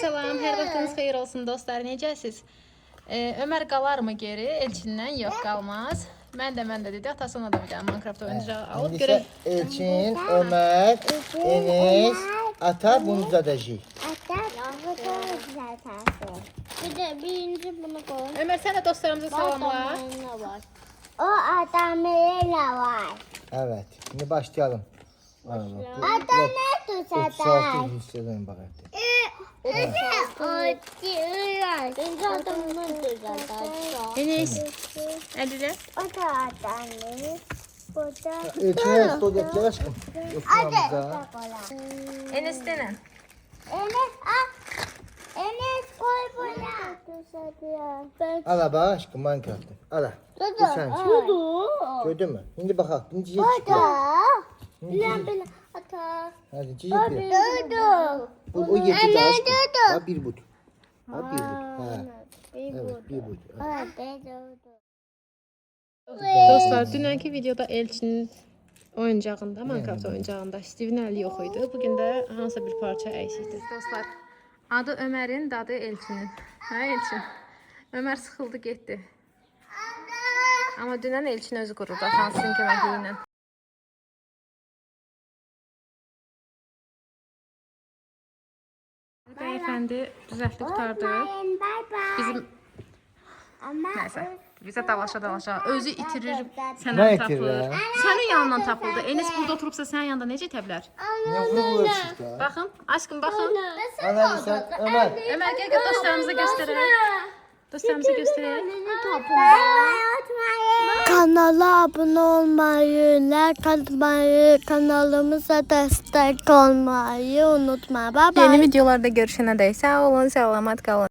salam, hər vaxtınız xeyir olsun dostlar, necəsiz? Ömər qalar mı geri? Elçindən yox, qalmaz. Mən də dedi, atası ona da bir dənə Minecraft oyuncağı alıb görək. Elçin, Ömer, Enes, ata bunu zadacı. Bir de birinci bunu koy. Ömər, sən də dostlarımıza salamla. O adamlarıyla var. Evet, şimdi başlayalım. Adam ne tutacak? 36 hisseden bak artık. Birinci adamını tutacak. Enes, Ədilə. O da adamları. Bu da. Elçin'e stol yapacak aşkım. Yoksa Enes denən. Enes al. Enes koy buna. Ala bak aşkım Minecraft'ı. Ala. Bu sen. Gördün mü? Şimdi bakalım. Şimdi cicik çıkıyor. Bilen ata. Hadi cicik bir. Bu o yedi de aşkım. Ha bir but. Ha bir but. Ha. Evet bir but. Ha. Dostlar, dünənki videoda Elçinin oyuncağında, Minecraft oyuncağında Steve'in əli yox idi. Bugün də hansısa bir parça əksikdir. Dostlar, adı Ömərin, dadı Elçinin. Hə Elçin? Ömər sıxıldı, getdi. Amma dünən Elçin özü qururdu, hansının köməkliyi ilə. Beyefendi düzəltdi, qutardı. Bizim nəysə, bizə dalaşa özü itirir, Ne sənə itirir tapılır. ya? Sənin yanından tapıldı. Enes burada oturubsa sənin yanında necə itə bilər? Ne vurulur çıktı. Baxın, aşkım baxın. Ana sen Ömer. Ömər gəl dostlarımıza göstərək. Dostlarımıza göstərək. Kanala abone olmayı, like atmayı, kanalımıza destek olmayı unutma. Bye bye. Yeni videolarda görüşənə dək sağ olun, salamat qalın.